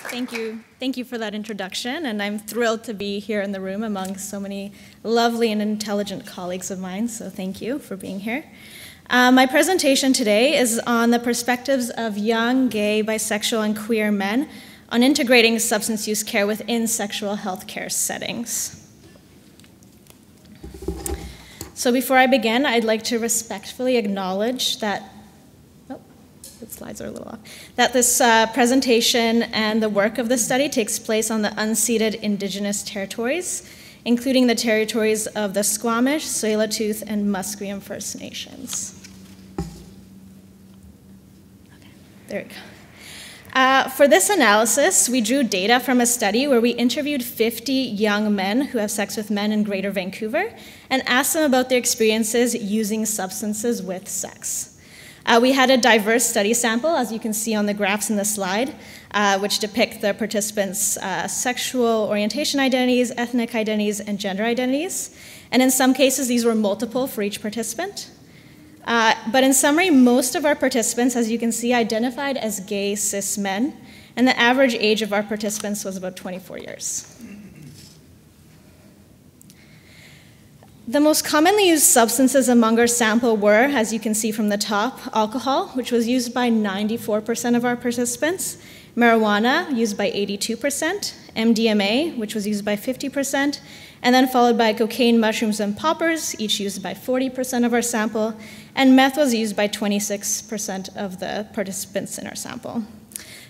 Thank you. Thank you for that introduction, and I'm thrilled to be here in the room among so many lovely and intelligent colleagues of mine, so thank you for being here. My presentation today is on the perspectives of young, gay, bisexual, and queer men on integrating substance use care within sexual health care settings. So before I begin, I'd like to respectfully acknowledge that the slides are a little off. That this presentation and the work of the study takes place on the unceded Indigenous territories, including the territories of the Squamish, Tsleil-Waututh, and Musqueam First Nations. Okay, there we go. For this analysis, we drew data from a study where we interviewed 50 young men who have sex with men in Greater Vancouver and asked them about their experiences using substances with sex. We had a diverse study sample, as you can see on the graphs in the slide, which depict the participants' sexual orientation identities, ethnic identities, and gender identities. And in some cases, these were multiple for each participant. But in summary, most of our participants, as you can see, identified as gay cis men, and the average age of our participants was about 24 years. The most commonly used substances among our sample were, as you can see from the top, alcohol, which was used by 94% of our participants, marijuana, used by 82%, MDMA, which was used by 50%, and then followed by cocaine, mushrooms, and poppers, each used by 40% of our sample, and meth was used by 26% of the participants in our sample.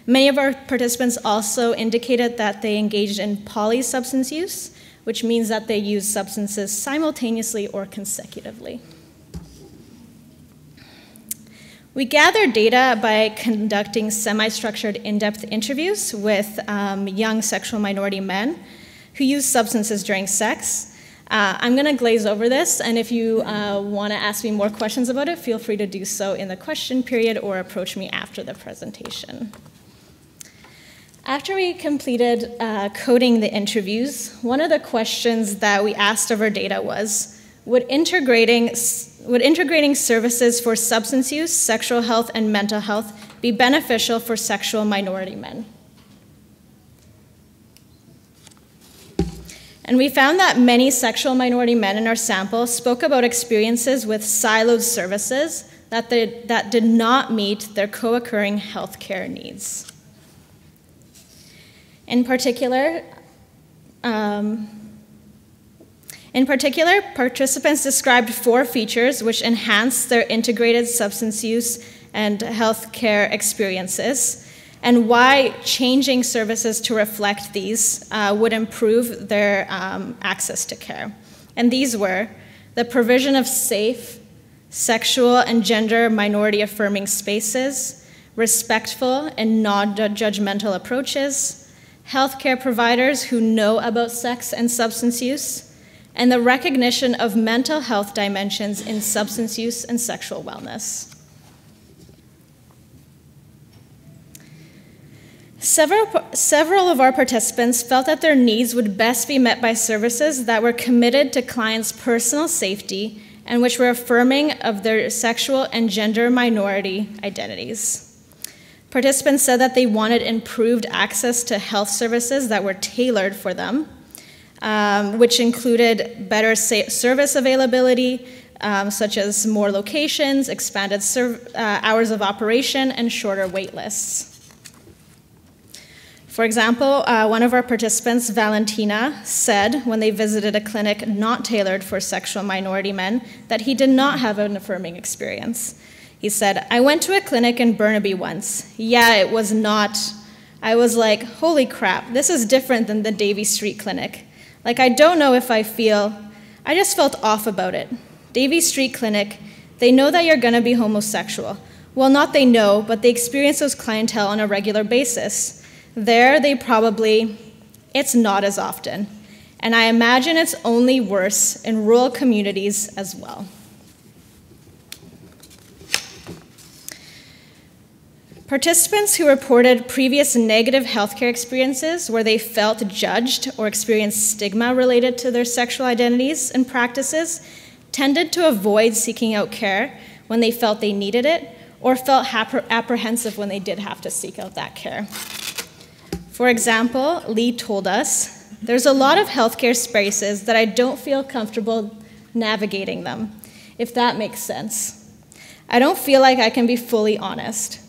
Many of our participants also indicated that they engaged in polysubstance use, which means that they use substances simultaneously or consecutively. We gathered data by conducting semi-structured in-depth interviews with young sexual minority men who use substances during sex. I'm going to glaze over this, and if you want to ask me more questions about it, feel free to do so in the question period or approach me after the presentation. After we completed coding the interviews, one of the questions that we asked of our data was, would integrating services for substance use, sexual health, and mental health be beneficial for sexual minority men? And we found that many sexual minority men in our sample spoke about experiences with siloed services that did not meet their co-occurring health care needs. In particular, participants described 4 features which enhanced their integrated substance use and healthcare experiences, and why changing services to reflect these would improve their access to care. And these were the provision of safe, sexual and gender minority affirming spaces, respectful and non-judgmental approaches, healthcare providers who know about sex and substance use, and the recognition of mental health dimensions in substance use and sexual wellness. Several of our participants felt that their needs would best be met by services that were committed to clients' personal safety and which were affirming of their sexual and gender minority identities. Participants said that they wanted improved access to health services that were tailored for them, which included better service availability, such as more locations, expanded hours of operation, and shorter wait lists. For example, one of our participants, Valentina, said when they visited a clinic not tailored for sexual minority men that he did not have an affirming experience. He said, "I went to a clinic in Burnaby once. Yeah, it was not. I was like, holy crap, this is different than the Davie Street Clinic. Like, I don't know if I just felt off about it. Davie Street Clinic, they know that you're gonna be homosexual. Well, not they know, but they experience those clientele on a regular basis. There, it's not as often. And I imagine it's only worse in rural communities as well." Participants who reported previous negative healthcare experiences where they felt judged or experienced stigma related to their sexual identities and practices tended to avoid seeking out care when they felt they needed it or felt apprehensive when they did have to seek out that care. For example, Lee told us, "There's a lot of healthcare spaces that I don't feel comfortable navigating them, if that makes sense. I don't feel like I can be fully honest.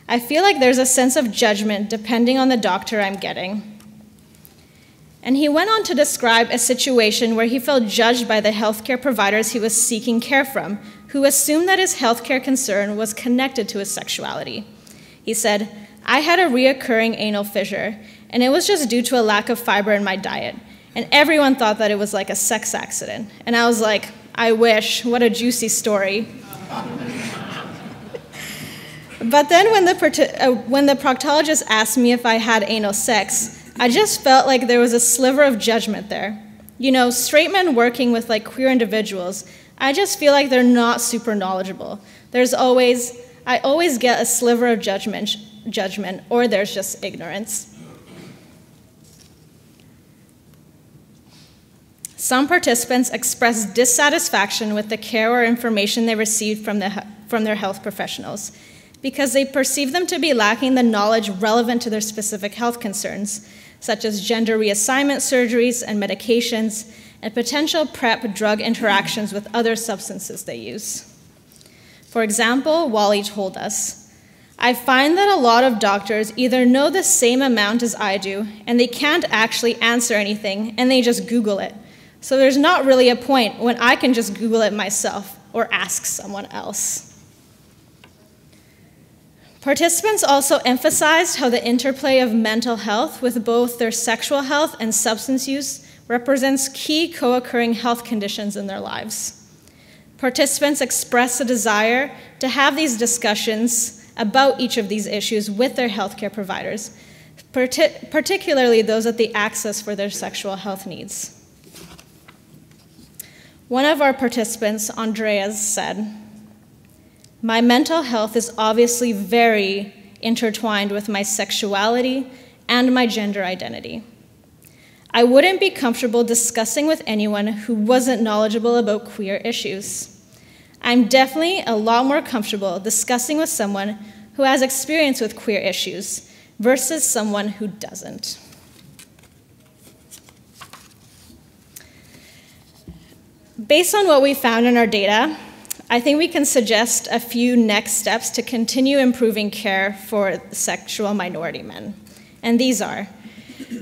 I feel like there's a sense of judgment depending on the doctor I'm getting." And he went on to describe a situation where he felt judged by the healthcare providers he was seeking care from, who assumed that his healthcare concern was connected to his sexuality. He said, "I had a reoccurring anal fissure, and it was just due to a lack of fiber in my diet. And everyone thought that it was like a sex accident." And I was like, I wish, what a juicy story. But then when the proctologist asked me if I had anal sex, I just felt like there was a sliver of judgment there. You know, straight men working with like queer individuals, I just feel like they're not super knowledgeable. I always get a sliver of judgment, or there's just ignorance. Some participants expressed dissatisfaction with the care or information they received from their health professionals because they perceived them to be lacking the knowledge relevant to their specific health concerns, such as gender reassignment surgeries and medications, and potential PrEP drug interactions with other substances they use. For example, Wally told us, "I find that a lot of doctors either know the same amount as I do, and they can't actually answer anything, and they just Google it. So there's not really a point when I can just Google it myself or ask someone else." Participants also emphasized how the interplay of mental health with both their sexual health and substance use represents key co-occurring health conditions in their lives. Participants expressed a desire to have these discussions about each of these issues with their healthcare providers, particularly those at the access for their sexual health needs. One of our participants, Andreas, said, "My mental health is obviously very intertwined with my sexuality and my gender identity. I wouldn't be comfortable discussing with anyone who wasn't knowledgeable about queer issues. I'm definitely a lot more comfortable discussing with someone who has experience with queer issues versus someone who doesn't." Based on what we found in our data, I think we can suggest a few next steps to continue improving care for sexual minority men. And these are: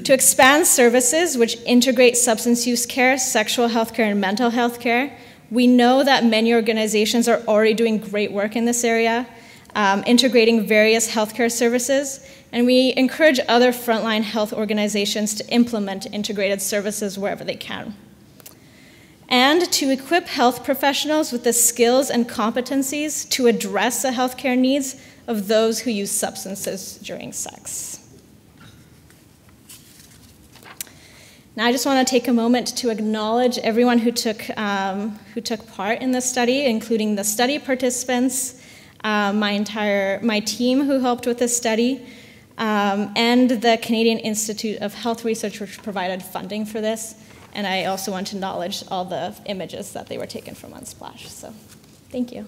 to expand services which integrate substance use care, sexual health care, and mental health care. We know that many organizations are already doing great work in this area, integrating various healthcare services, and we encourage other frontline health organizations to implement integrated services wherever they can. And to equip health professionals with the skills and competencies to address the healthcare needs of those who use substances during sex. Now I just want to take a moment to acknowledge everyone who took part in the study, including the study participants, my team who helped with this study, and the Canadian Institute of Health Research, which provided funding for this. And I also want to acknowledge all the images that they were taken from Unsplash. So, thank you.